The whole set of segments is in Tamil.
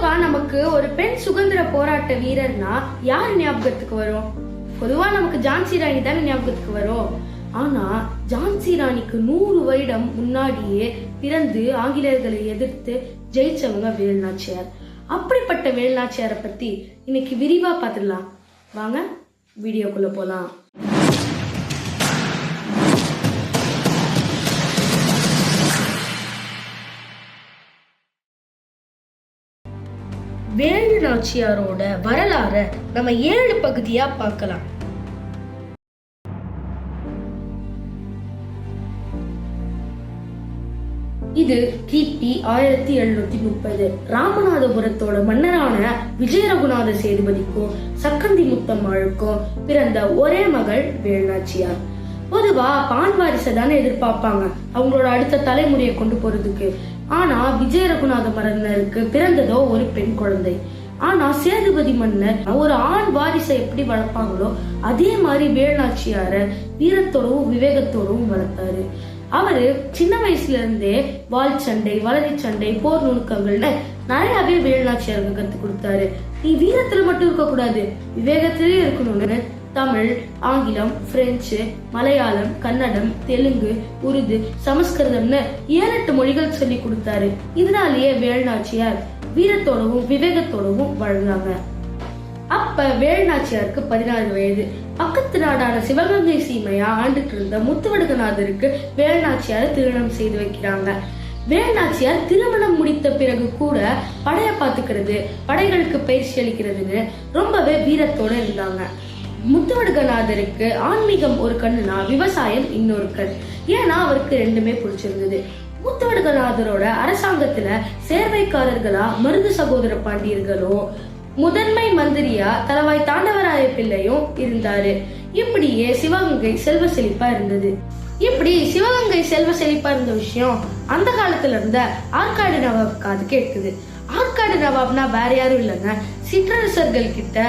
பொதுவா நமக்கு ஒரு பெண் சுதந்திர போராட்ட வீரர்னா யார் ஞாபகத்துக்கு வரும்? பொதுவா நமக்கு ஜான்சி ராணி தானே ஞாபகத்துக்கு வரும். ஆனா ஜான்சி ராணிக்கு 100 வருடம் முன்னாடியே பிறந்து ஆங்கிலேயர்களை எதிர்த்து ஜெயிச்சவங்க வேலுநாச்சியார். அப்படிப்பட்ட வேலுநாச்சியாரை பத்தி இன்னைக்கு விரிவா பார்த்துடலாம். வாங்க வீடியோக்குள்ள போலாம். வேலுநாச்சியாரோட வரலாறை நம்ம 7 பகுதியா பார்க்கலாம். இது கிபி 1730 ராமநாதபுரத்தோட மன்னரான விஜயரகுநாத சேதுபதிக்கும் சக்கந்தி முத்தம்மாளுக்கும் பிறந்த ஒரே மகள் வேலுநாச்சியார். பொதுவா பான் வாரிசை தானே எதிர்பார்ப்பாங்க அவங்களோட அடுத்த தலைமுறையை கொண்டு போறதுக்கு. ஆனா விஜயரகுநாத மன்னருக்கு பிறந்ததோ ஒரு பெண் குழந்தை. ஆனா சேதுபதி மன்னர் ஒரு ஆண் வாரிசை எப்படி வளர்ப்பாங்களோ அதே மாதிரி வேலுநாச்சியார வீரத்தோடவும் விவேகத்தோடவும் வளர்த்தாரு. அவரு சின்ன வயசுல இருந்தே வால் சண்டை, வளரி சண்டை, போர் நுணுக்கங்கள்னு நிறையவே வேலுநாச்சியாருக்கு கத்து கொடுத்தாரு. நீ வீரத்துல மட்டும் இருக்க கூடாது, விவேகத்திலே இருக்கணும்னு தமிழ், ஆங்கிலம், பிரெஞ்சு, மலையாளம், கன்னடம், தெலுங்கு, உருது, சமஸ்கிருதம்னு 7-8 மொழிகள் சொல்லி கொடுத்தாரு. இதனாலேயே வேலுநாச்சியார் வீரத்தோடவும் விவேகத்தோடவும் வாழ்ந்தாங்க. அப்ப வேலுநாச்சியாருக்கு 16 வயது. பக்கத்து நாடான சிவகங்கை சீமையா ஆண்டுட்டு இருந்த முத்துவடுகநாதருக்கு வேலுநாச்சியாரை திருமணம் செய்து வைக்கிறாங்க. வேலுநாச்சியார் திருமணம் முடித்த பிறகு கூட படைய பாத்துக்கிறது, படைகளுக்கு பயிற்சி அளிக்கிறதுன்னு ரொம்பவே வீரத்தோட இருந்தாங்க. முத்துவடுகநாதருக்கு ஆன்மீகம் ஒரு கண்ணுனா விவசாயம் இன்னொரு கண். ஏன்னா அவருக்கு ரெண்டுமே பிடிச்சிருந்தது. முத்துவடுகநாதரோட அரசாங்கத்துல சேர்வைக்காரர்களா மருது சகோதர பாண்டியர்களும் முதன்மை மந்திரியா தலவாய் தாண்டவராய பிள்ளையும் இருந்தாரு. இப்படியே சிவகங்கை செல்வ செழிப்பா இருந்தது. இப்படி சிவகங்கை செல்வ செழிப்பா இருந்த விஷயம் அந்த காலத்துல இருந்த ஆற்காடு நவாப் காது கேட்குது. ஆற்காடு நவாப்னா வேற யாரும் இல்லைங்க, சிற்றரசர்கள் கிட்ட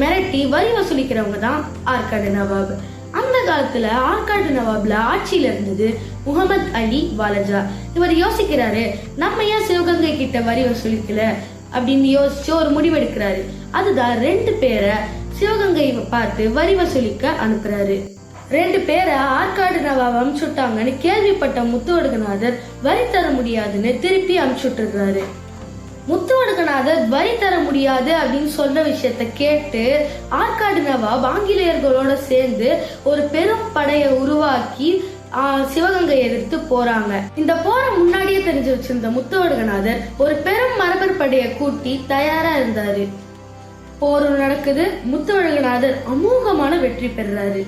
மிரட்டி வரி வசூலிக்கிறவங்க தான் ஆற்காடு நவாப். அந்த காலத்துல ஆற்காடு நவாப்ல ஆட்சியில இருந்தது முகமது அலி வாலஜா. இவர் யோசிக்கிறாரு, நம்ம ஏன் சிவகங்கை கிட்ட வரி வசூலிக்கல அப்படின்னு யோசிச்சு ஒரு முடிவெடுக்கிறாரு. அதுதான் 2 பேரை சிவகங்கை பார்த்து வரி வசூலிக்க அனுப்புறாரு. 2 பேரை ஆற்காடு நவாப் அனுப்பிச்சுட்டாங்கன்னு கேள்விப்பட்ட முத்துவடுகநாதர் வரி தர முடியாதுன்னு திருப்பி அனுப்பிச்சுட்டுறாரு. முத்துவடுகநாதர் வரி தர முடியாது அப்படின்னு சொன்ன விஷயத்த கேட்டு ஆற்காடு நவாப் ஆங்கிலேயர்களோட சேர்ந்து ஒரு பெரும் படையை உருவாக்கி சிவகங்கை எதிர்த்து போறாங்க. இந்த போரை முன்னாடியே தெரிஞ்சு வச்சிருந்த முத்துவடுகநாதர் ஒரு பெரும் மரபர் படையை கூட்டி தயாரா இருந்தாரு. போர் நடக்குது. முத்துவடுகநாதர் அமோகமான வெற்றி பெறாரு.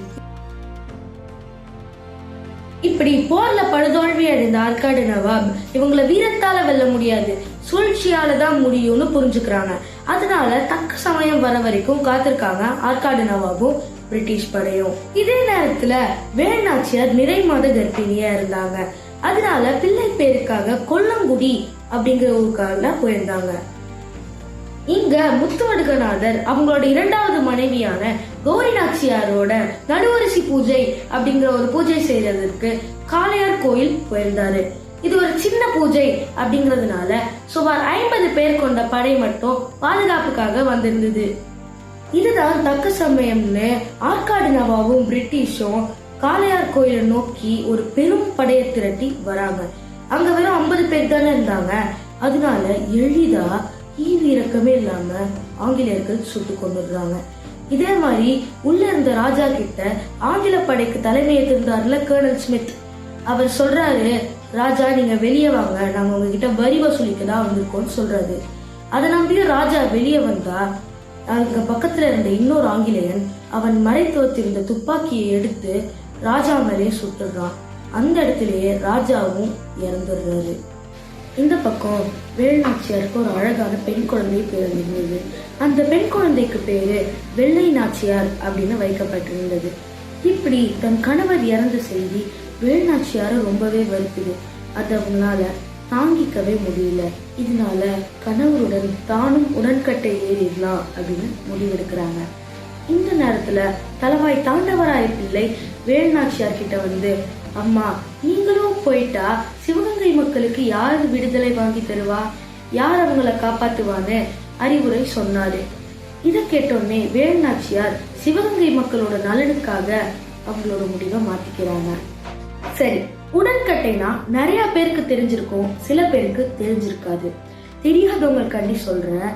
இப்படி போர்ல படுதோல்வி அடைந்த ஆற்காடு நவாப் இவங்களை வீரத்தால வெல்ல முடியாது, சூழ்ச்சியால தான் முடியும்னு புரிஞ்சுக்கிறாங்க. அதனால தக்க சமயம் வர வரைக்கும் காத்திருக்காங்க ஆற்காடு நவாபும் பிரிட்டிஷ் படையும். இதே நேரத்துல வேலுநாச்சியார் நிறை மாத கர்ப்பிணியா இருந்தாங்க. அதனால பிள்ளை பேருக்காக கொல்லங்குடி அப்படிங்கிற ஊருக்காக போயிருந்தாங்க. இங்க முத்துவடுகநாதர் அவங்களோட 2வது மனைவியான கௌரி நாச்சியாரோட நடுவரிசி பூஜை அப்படிங்கிற ஒரு பூஜை செய்யறதுக்கு காளையார் கோயில் போயிருந்தாரு. இது ஒரு சின்ன பூஜை அப்படிங்கறதுனால சுமார் 50 பேர் கொண்ட படை மட்டும் பாதுகாப்புக்காக வந்திருந்தது. இதுதான் தக்க சமயம்னு ஆற்காடு நவாபும் பிரிட்டிஷும் காளையார் கோயிலை நோக்கி ஒரு பெரும் படையை திரட்டி வராங்க. அங்க வெறும் 50 பேர் தானே இருந்தாங்க. அதனால எளிதா ஈவு இறக்கமே இல்லாம ஆங்கிலேயர்கள் சுட்டு கொண்டுடுறாங்க. இதே மாதிரி உள்ள இருந்த ராஜா கிட்ட ஆங்கில படைக்கு தலைமையை இருந்தார்ல கர்னல் ஸ்மித், அவர் சொல்றாரு, ராஜா நீங்க வெளியே வாங்க, நாங்க உங்ககிட்ட வரி வசூலிக்கதான் வந்திருக்கோம்னு சொல்றாரு. அதை நம்பிய ராஜா வெளியே வந்தா அங்க பக்கத்துல இருந்த இன்னொரு ஆங்கிலேயன் அவன் மறைத்து வச்சிருந்த துப்பாக்கியை எடுத்து ராஜா மேலே சுட்டுறான். அந்த இடத்திலேயே ராஜாவும் இறந்துடுறாரு. இந்த பக்கம் வேலுநாச்சியாருக்கு ஒரு அழகான பெண் குழந்தை பிறந்திருந்தது. அந்த பெண் குழந்தைக்கு பேரு வெள்ளை நாச்சியார் அப்படின்னு வைக்கப்பட்டிருந்தது. இப்படி தன் கணவர் இறந்த செய்தி வேலுநாச்சியார ரொம்பவே வருத்துது. அது அவங்களால தாங்கிக்கவே முடியல. இதனால கணவருடன் தானும் உடன்கட்டை ஏறிடலாம் அப்படின்னு முடிவெடுக்கிறாங்க. இந்த நேரத்துல தலவாய் தாண்டவராய பிள்ளை வேலுநாச்சியார் கிட்ட வந்து, அம்மா நீங்களும் போயிட்டா சிவகங்கை மக்களுக்கு யாரு விடுதலை வாங்கி தருவா? யார் அவங்கள காப்பாத்துவான்னு அறிவுரை சொன்னாரு. இதை கேட்டோடனே வேலுநாச்சியார் சிவகங்கை மக்களோட நலனுக்காக அவங்களோட முடிவை மாத்திக்கிறாங்க. சரி, உடன்கட்டைனா நிறைய பேருக்கு தெரிஞ்சிருக்கும், சில பேருக்கு தெரிஞ்சிருக்காது. தெரியாதவங்களுக்காண்டி சொல்றேன்.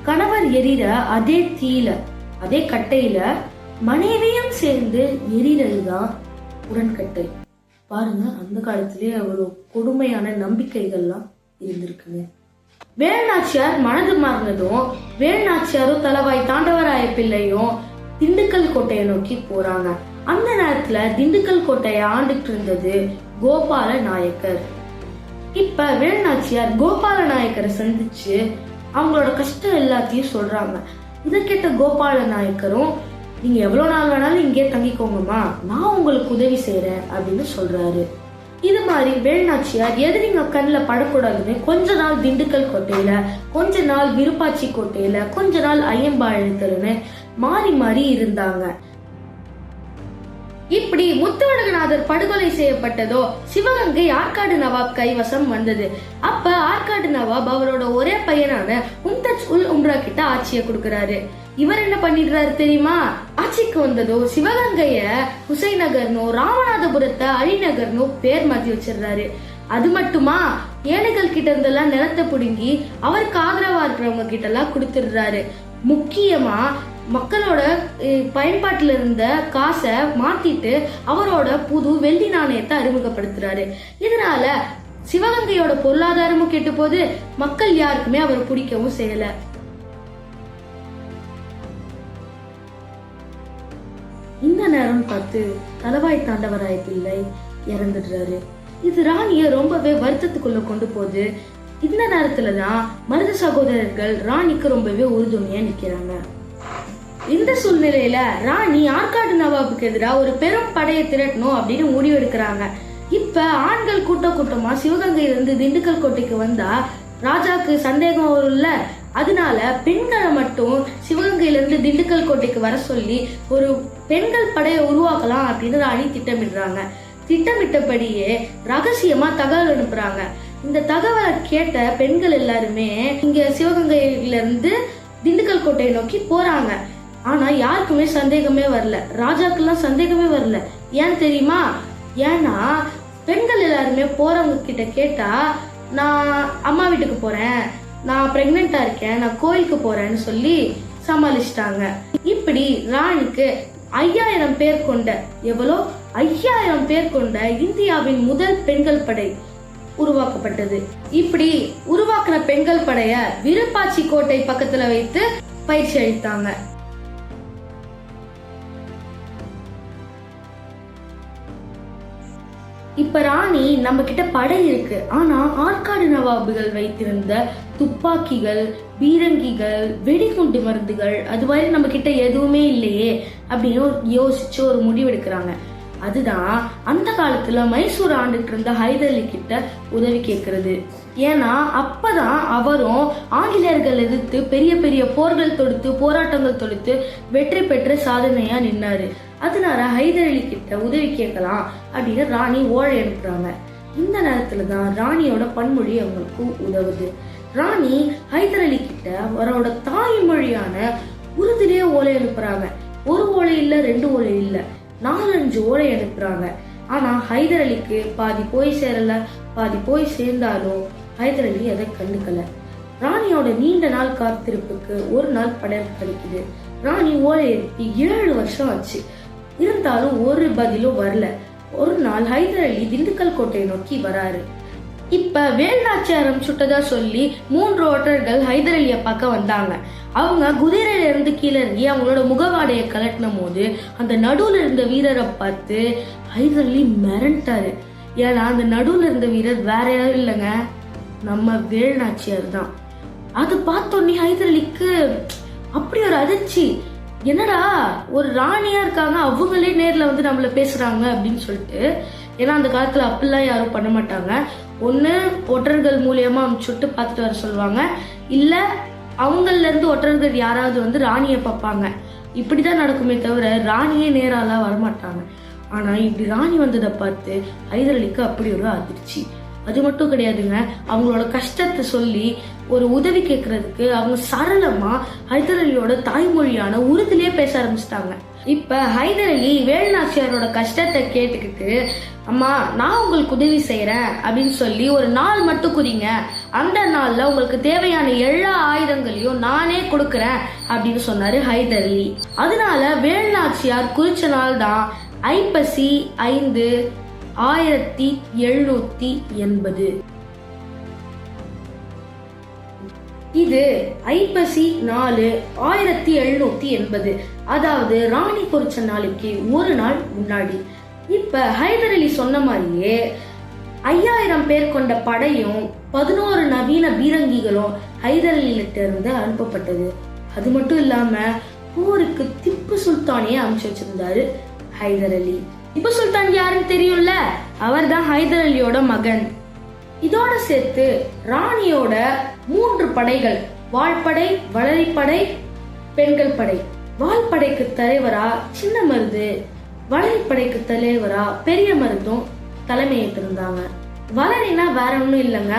கணவர் எரிற அதே தீயில, அதே கட்டையில மனைவியும் சேர்ந்து எரிறதுதான் உடன்கட்டை. பாருங்க, அந்த காலத்திலேயே ஒரு கொடுமையான நம்பிக்கைகள்லாம் இருந்திருக்குங்க. வேலுநாச்சியார் மனது மாறினதும் வேலுநாச்சியாரும் தலவாய் தாண்டவராய பிள்ளையும் திண்டுக்கல் கோட்டையை நோக்கி போறாங்க. அந்த நேரத்துல திண்டுக்கல் கோட்டையை ஆண்டுட்டு இருந்தது கோபால நாயக்கர். இப்ப வேலுநாச்சியார் கோபால நாயக்கரை சந்திச்சு அவங்களோட கஷ்டம் எல்லாத்தையும் சொல்றாங்க. இதை கேட்ட கோபால நாயக்கரும், நீங்க எவ்வளவு நாள் வேணாலும் இங்கே தங்கிக்கோங்கம்மா, நான் உங்களுக்கு உதவி செய்யறேன் அப்படின்னு சொல்றாரு. இது மாதிரி வேலுநாச்சியார் எதிரிங்க கண்ணில் படக்கூடாதுன்னு கொஞ்ச நாள் திண்டுக்கல் கோட்டையில, கொஞ்ச நாள் விருப்பாச்சி கோட்டையில, கொஞ்ச நாள் ஐயம்பாளையத்துலன்னு மாறி மாறி இருந்தாங்க. இப்படி முத்துவடகநாதர் படுகொலை செய்யப்பட்டதோ சிவகங்கை ஆற்காடு நவாப் கைவசம் வந்தது. அப்ப ஆற்காடு நவாப் அவரோட ஒரே பையனான மும்தஜ் உல் உம்ரா கிட்ட ஆட்சியை கொடுக்கறாரு. இவர் என்ன பண்ணிடுறாரு தெரியுமா? ஆட்சிக்கு வந்ததோ சிவகங்கைய ஹுசைன் நகர்னோ ராமநாதபுரத்தை அழிநகர்னோ பேர் மாத்தி வச்சிடுறாரு. அது மட்டுமா, ஏழைகள் கிட்ட இருந்தெல்லாம் நிலத்தை புடுங்கி அவருக்கு ஆதரவா இருக்கிறவங்க கிட்ட எல்லாம் கொடுத்துடுறாரு. முக்கியமா மக்களோட பயன்பாட்டில் இருந்த காசை மாத்திட்டு அவரோட புது வெள்ளி நாணயத்தை அறிமுகப்படுத்துறாரு. இதனால சிவகங்கையோட பொருளாதாரமும் கெட்டு போது, மக்கள் யாருக்குமே அவர் பிடிக்கவும் செய்யல. இந்த நேரம் பார்த்து தலவாய் தாண்டவராய பிள்ளை இறந்துடுறாரு. இது ராணிய ரொம்பவே வருத்தத்துக்குள்ள கொண்டு போகுது. இந்த நேரத்துலதான் மருது சகோதரர்கள் ராணிக்கு ரொம்பவே உறுதுணையா நிக்கிறாங்க. இந்த சூழ்நிலையில ராணி ஆற்காடு நவாபுக்கு எதிராக ஒரு பெரும் படையை திரட்டணும் அப்படின்னு முடிவெடுக்கிறாங்க. இப்ப ஆண்கள் கூட்டமா சிவகங்கையிலிருந்து திண்டுக்கல் கோட்டைக்கு வந்தா ராஜாக்கு சந்தேகம் வரும்ல. அதனால பெண்களை மட்டும் சிவகங்கையிலிருந்து திண்டுக்கல் கோட்டைக்கு வர சொல்லி ஒரு பெண்கள் படையை உருவாக்கலாம் அப்படின்னு ராணி திட்டமிடுறாங்க. திட்டமிட்டபடியே ரகசியமா தகவல் அனுப்புறாங்க. இந்த தகவலை கேட்ட பெண்கள் எல்லாருமே இங்க சிவகங்கையில இருந்து திண்டுக்கல் கோட்டையை நோக்கி போறாங்க. ஆனா யாருக்குமே சந்தேகமே வரல, ராஜாக்கெல்லாம் சந்தேகமே வரல. ஏன் தெரியுமா? ஏன்னா பெண்கள் எல்லாருமே போறவங்க கிட்ட கேட்டா, நான் அம்மா வீட்டுக்கு போறேன், நான் பிரெக்னெண்டா இருக்கேன், நான் கோயிலுக்கு போறேன்னு சொல்லி சமாளிச்சிட்டாங்க. இப்படி ராணிக்கு 5000 பேர் கொண்ட, எவ்வளோ 5000 பேர் கொண்ட இந்தியாவின் முதல் பெண்கள் படை உருவாக்கப்பட்டது. இப்படி உருவாக்குன பெண்கள் படைய விருப்பாச்சி கோட்டை பக்கத்துல வைத்து பயிற்சி அளித்தாங்க. இப்ப ராணி நம்ம கிட்ட படை இருக்கு, ஆனா ஆற்காடு நவாபுகள் வைத்திருந்த துப்பாக்கிகள், பீரங்கிகள், வெடிகுண்டு மருந்துகள் அதுவரை நம்ம கிட்ட எதுவுமே இல்லையே அப்படின்னு யோசிச்சு ஒரு முடிவெடுக்கிறாங்க. அதுதான் அந்த காலத்துல மைசூர் ஆண்டுட்டு இருந்த ஹைதர் அலி கிட்ட உதவி கேட்கறது. ஏன்னா அப்பதான் அவரும் ஆங்கிலேயர்கள் எதிர்த்து பெரிய பெரிய போர்கள் தொடுத்து, போராட்டங்கள் தொடுத்து வெற்றி பெற்ற சாதனையா நின்னாரு. அதனால ஹைதர் அலி கிட்ட உதவி கேட்கலாம் அப்படின்னு ராணி ஓலை அனுப்புறாங்க. இந்த நேரத்துலதான் ராணியோட பன்மொழி அவங்களுக்கு உதவுது. ராணி ஹைதர் அலி கிட்ட அவரோட தாய்மொழியான உருதுலயே ஓலை அனுப்புறாங்க. ஒரு ஓலை இல்ல, 2 ஓலை இல்ல, 4-5 ஓலை அனுப்புறாங்க. ஆனா ஹைதர் அலிக்கு பாதி போய் சேரல. பாதி போய் சேர்ந்தாலும் ஹைதர் அலி அதை கண்டுக்கல. ராணியோட நீண்ட நாள் காத்திருப்புக்கு ஒரு நாள் படம் கிடைக்குது. ராணி ஓலை எழுப்பி 7 வருஷம் ஆச்சு. இருந்தாலும் ஒரு பதிலும் வரல. ஒரு நாள் ஹைதர் அலி திண்டுக்கல் கோட்டையை நோக்கி வராரு. இப்ப வேலுநாச்சியாரம் சுட்டதா சொல்லி 3 ஒற்றர்கள் ஹைதர் அலியை பார்க்க வந்தாங்க. அவங்க குதிரையில இருந்து கீழே இறங்கி அவங்களோட முகவாடையை கலட்டின போது அந்த நடுவுல இருந்த வீரரை பார்த்து ஹைதர் அலி மிரண்டாரு. ஏன்னா அந்த நடுவுல இருந்த வீரர் வேற யாரும் இல்லைங்க, நம்ம வேலுநாச்சியார் தான். அது பார்த்தோன்னே ஹைதர் அலிக்கு அப்படி ஒரு அதிர்ச்சி. என்னடா ஒரு ராணியா இருக்காங்க, அவங்களே நேர்ல வந்து நம்மள பேசுறாங்க அப்படின்னு சொல்லிட்டு. ஏன்னா அந்த காலத்துல அப்படிலாம் யாரும் பண்ண மாட்டாங்க. ஒண்ணு ஒற்றர்கள் மூலியமா சுட்டு பார்த்துட்டு வர சொல்லுவாங்க, இல்ல அவங்கள இருந்து ஒற்றர்கள் யாராவது வந்து ராணியை பார்ப்பாங்க. இப்படிதான் நடக்குமே தவிர ராணியே நேராலாம் வரமாட்டாங்க. ஆனா இப்படி ராணி வந்ததை பார்த்து ஹைதர் அலிக்கு அப்படி ஒரு அதிர்ச்சி. அது மட்டும் கிடையாதுங்க, அவங்களோட கஷ்டத்தை சொல்லி ஒரு உதவி கேட்கறதுக்கு அவங்க சரளமா ஹைதர் அலியோட தாய்மொழியான உருதுலயே பேச ஆரம்பிச்சிட்டாங்க. இப்ப ஹைதர் அலி வேலுநாச்சியாரோட கஷ்டத்தை கேட்டுக்கிட்டு, அம்மா நான் உங்களுக்கு உதவி செய்யறேன் அப்படின்னு சொல்லி ஒரு நாள் மட்டும் குறிங்க, அந்த நாள்ல உங்களுக்கு தேவையான எல்லா ஆயுதங்களையும் நானே கொடுக்கறேன் அப்படின்னு சொன்னாரு ஹைதர் அலி. அதனால வேலுநாச்சியார் குறிச்ச நாள் தான் ஐப்பசி 5 1780. இது ஐப்பசி 4 1780, அதாவது ராணி பொறிச்ச நாளைக்கு ஒரு நாள் முன்னாடி. இப்ப ஹைதர் அலி சொன்ன மாதிரியே 5000 பேர் கொண்ட படையும் 11 நவீன பீரங்கிகளும் ஹைதர் அலிகிட்ட இருந்து அனுப்பப்பட்டது. அது மட்டும் இல்லாம போருக்கு திப்பு சுல்தானையே அனுப்பிச்சு வச்சிருந்தாரு ஹைதர் அலி. திப்பு சுல்தான் யாருன்னு தெரியும்ல, அவர் தான் ஹைதர் அலியோட மகன். இதோட சேர்த்து ராணியோட 3 படைகள், வாள்படை, வளரிப்படை, பெண்கள் படை. வாள்படைக்கு தலைவரா சின்ன மருது, வளரிப்படைக்கு தலைவரா பெரிய மருதும் தலைமையேற்றிருந்தாங்க. வளரினா வேற ஒண்ணும் இல்லைங்க,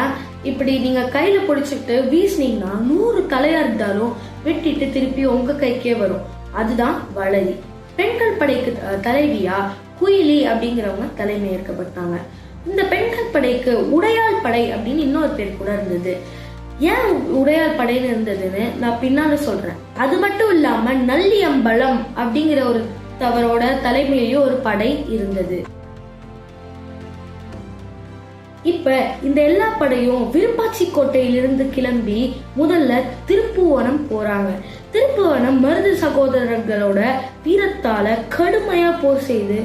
இப்படி நீங்க கையில பிடிச்சிட்டு வீசினீங்கன்னா 100 தலையா இருந்தாலும் வெட்டிட்டு திருப்பி உங்க கைக்கே வரும், அதுதான் வளரி. பெண்கள் படைக்கு தலைவியா குயிலி அப்படிங்கிறவங்க தலைமை ஏற்கப்பட்டாங்க. இந்த பெண்கள் படைக்கு உடையாள் படை அப்படின்னு இன்னொரு பேர் கூட இருந்தது. ஏன் உடையாள் படைன்னு இருந்ததுன்னு நான் பின்னால சொல்றேன். அது மட்டும் இல்லாம நல்லியம்பலம் அப்படிங்கிற ஒரு தவறோட தலைமையிலேயும் ஒரு படை இருந்தது. இப்ப இந்த எல்லா படையும் விருப்பாச்சி கோட்டையிலிருந்து கிளம்பி முதல்ல திருப்புவனம் போறாங்க. திருப்புவனம் மருது சகோதரர்களோட வீரத்தால கடுமையா போர் செய்து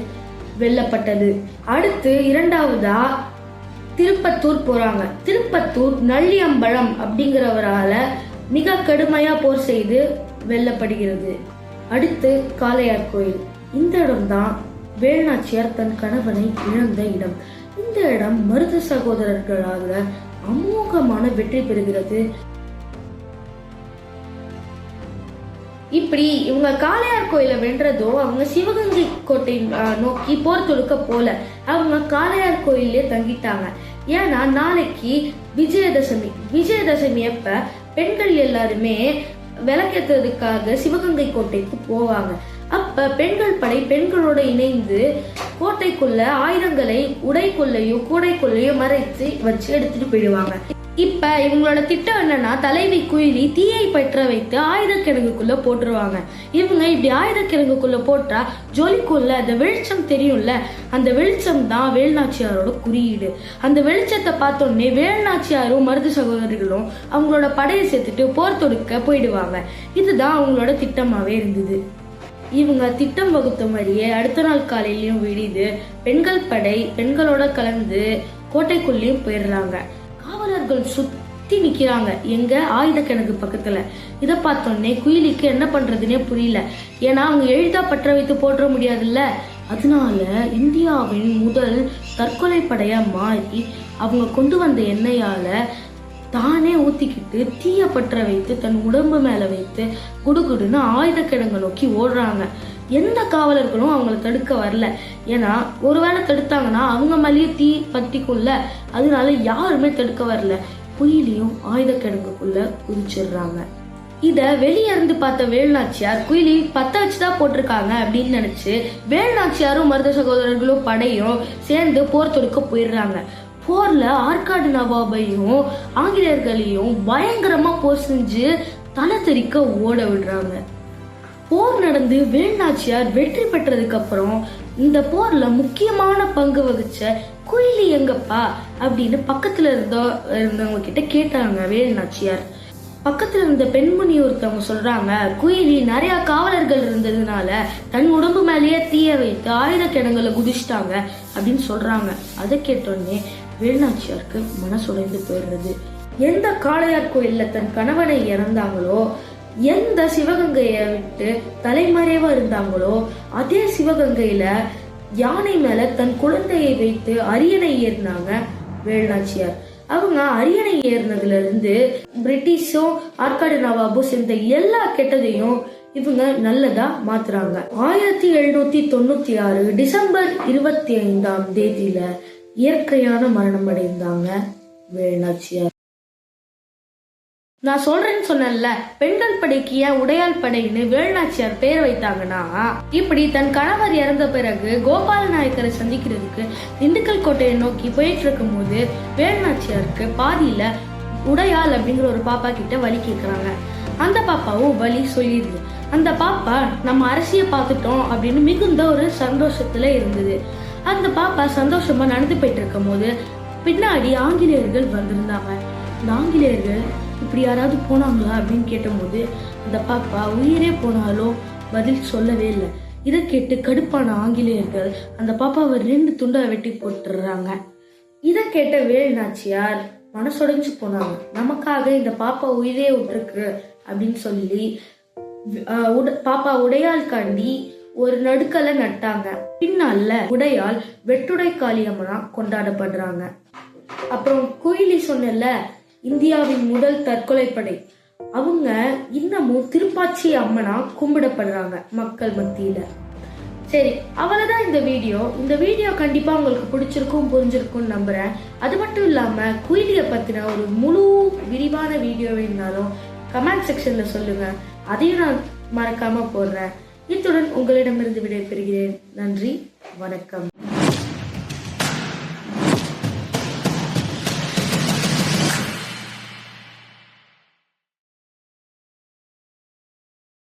வெல்லப்பட்டது. அடுத்து 2வதா திருப்பத்தூர் போறாங்க. திருப்பத்தூர் நல்லியம்பலம் அப்படிங்கிறவரால மிக கடுமையா போர் செய்து வெல்லப்படுகிறது. அடுத்து காளையார் கோயில். இந்த இடம் தான் வேலுநாச்சியார் தன் கணவனை இழந்த இடம். இந்த இடம் மருது சகோதரர்களாக அமோகமான வெற்றி பெறுகிறது. இப்படி இவங்க காளையார் கோயில வென்றதோ அவங்க சிவகங்கை கோட்டை நோக்கி போர் தொடுக்க போல, அவங்க காளையார் கோயிலே தங்கிட்டாங்க. ஏன்னா நாளைக்கு விஜயதசமி அப்ப பெண்கள் எல்லாருமே விளக்கேற்றதுக்காக சிவகங்கை கோட்டைக்கு போவாங்க. அப்ப பெண்கள் படை பெண்களோட இணைந்து கோட்டைக்குள்ள ஆயுதங்களை உடைக்குள்ளையும் கூடைக்குள்ளையும் மறைச்சு வச்சு எடுத்துட்டு போயிடுவாங்க. இப்ப இவங்களோட திட்டம் என்னன்னா, தலைவி குயிலி தீயை பற்ற வைத்து ஆயுத கிழங்குக்குள்ள போட்டுருவாங்க. இவங்க இப்படி ஆயுத கிழங்குக்குள்ள போட்டா ஜொலிக்குள்ள அந்த வெளிச்சம் தெரியும்ல, அந்த வெளிச்சம் தான் வேலுநாச்சியாரோட குறியீடு. அந்த வெளிச்சத்தை பார்த்தோன்னே வேலுநாச்சியாரும் மருது சகோதரிகளும் அவங்களோட படையை சேர்த்துட்டு போர் தொடுக்க போயிடுவாங்க. இதுதான் அவங்களோட திட்டமாவே இருந்தது. இவங்க திட்டம் வகுத்த மாதிரியே அடுத்த நாள் காலையிலயும் விடிது பெண்கள் படை பெண்களோட கலந்து கோட்டைக்குள்ளேயும் போயிடுறாங்க. காவலர்கள் சுத்தி நிக்கிறாங்க எங்க ஆயுத கிணக்கு பக்கத்துல. இதை பார்த்தோன்னே குயிலிக்கு என்ன பண்றதுன்னே புரியல. ஏன்னா அவங்க எளிதா பற்ற வைத்து போற்ற முடியாதுல்ல. அதனால இந்தியாவின் முதல் தற்கொலை படையா மாறி அவங்க கொண்டு வந்த எண்ணெயால தானே ஊத்திக்கிட்டு தீய பற்ற வைத்து தன் உடம்பு மேல வைத்து குடுகுடுன்னு ஆயுத கிடங்க நோக்கி ஓடுறாங்க. எந்த காவலர்களும் அவங்கள தடுக்க வரல. ஏன்னா ஒருவேளை தடுத்தாங்கன்னா அவங்க மேலேயே தீ பத்திக்குள்ள, அதனால யாருமே தடுக்க வரல. குயிலியும் ஆயுத கிடங்குக்குள்ள குதிச்சிடுறாங்க. இத வெளியே இருந்து பார்த்த வேலுநாச்சியார் குயிலி பத்த வச்சுதான் போட்டிருக்காங்க அப்படின்னு நினைச்சு வேலுநாச்சியாரும் மருத சகோதரர்களும் படையும் சேர்ந்து போர் தொடுக்க போயிடுறாங்க. போர்ல ஆற்காடு நவாபையும் ஆங்கிலேயர்களையும் பயங்கரமா போர் செஞ்சு தலை தெறிக்க ஓட விடுறாங்க. போர் நடந்து வேலுநாச்சியார் வெற்றி பெற்றதுக்கு அப்புறம் இந்த போர்ல முக்கியமான பங்கு வகிச்ச குயிலி எங்கப்பா அப்படின்னு பக்கத்துல இருந்தவங்க கிட்ட கேட்டாங்க வேலுநாச்சியார். பக்கத்துல இருந்த பெண்மணி ஒருத்தவங்க சொல்றாங்க, குயிலி நிறைய காவலர்கள் இருந்ததுனால தன் உடம்பு மேலேயே தீய வைத்து ஆயுத கிடங்குல குதிச்சிட்டாங்க அப்படின்னு சொல்றாங்க. அதை கேட்டோடனே வேலுநாச்சியாருக்கு மனசுடைந்து போயிடுறது. எந்த காளையார் கோயில்ல தன் கணவனை இறந்தாங்களோ, எந்த சிவகங்கைய விட்டு தலைமறைவா இருந்தாங்களோ, அதே சிவகங்கையில யானை மேல தன் குழந்தையை வைத்து அரியணை ஏறினாங்க வேலுநாச்சியார். அவங்க அரியணை ஏறினதுல இருந்து பிரிட்டிஷும் ஆற்காடு நவாபும் சேர்ந்த எல்லா கெட்டதையும் இவங்க நல்லதா மாத்துறாங்க. 1796 டிசம்பர் 25 இயற்கையான மரணம் அடைந்தாங்க வேலுநாச்சியார். நான் சொல்றேன்னு சொன்னேன்ல, பெண்கள் படைக்கு ஏன் உடையாள் படைன்னு வேலுநாச்சியார் பேர் வைத்தாங்கன்னா, இப்படி தன் கணவர் இறந்த பிறகு கோபால நாயக்கரை சந்திக்கிறதுக்கு திண்டுக்கல் கோட்டையை நோக்கி போயிட்டு இருக்கும் போது வேலுநாச்சியாருக்கு பாதியில உடையாள் அப்படிங்கிற ஒரு பாப்பா கிட்ட வழி கேட்கறாங்க. அந்த பாப்பாவும் வழி சொல்லிடுது. அந்த பாப்பா நம்ம அரசியை பார்த்துட்டோம் அப்படின்னு மிகுந்த ஒரு சந்தோஷத்துல இருந்தது. அந்த பாப்பா சந்தோஷமா நடந்து போயிட்டு இருக்கும் போது பின்னாடி ஆங்கிலேயர்கள் வந்திருந்தாங்க. இந்த ஆங்கிலேயர்கள் இப்படி யாராவது போனாங்களா அப்படின்னு கேட்டபோது அந்த பாப்பா உயிரே போனாலும் பதில் சொல்லவே இல்லை. இதை கேட்டு கடுப்பான ஆங்கிலேயர்கள் அந்த பாப்பாவை 2 துண்டா வெட்டி போட்டுறாங்க. இதை கேட்ட வேலுநாச்சியார் மனசுடைஞ்சு போனாங்க. நமக்காக இந்த பாப்பா உயிரே விட்டுருக்கு அப்படின்னு சொல்லி பாப்பா உடையாள் காண்டி ஒரு நடுக்கலை நட்டாங்க. பின்னால உடையாள் வெட்டுடை காளியம்மனா கொண்டாடப்படுறாங்க. அப்புறம் குயிலி சொன்னல, இந்தியாவின் முதல் தற்கொலை படை, அவங்க இன்னமும் திருப்பாச்சி அம்மனா கும்பிடப்படுறாங்க மக்கள் மத்தியில. சரி, அவ்வளவுதான் இந்த வீடியோ கண்டிப்பா உங்களுக்கு பிடிச்சிருக்கும், புரிஞ்சிருக்கும் நம்புறேன். அது மட்டும் இல்லாம குயிலிய பத்தின ஒரு முழு விரிவான வீடியோ வேணாலும் கமெண்ட் செக்ஷன்ல சொல்லுங்க, அதையும் நான் மறக்காம போடுறேன். இத்துடன் உங்களிடமிருந்து விடைபெறுகிறேன். நன்றி, வணக்கம்.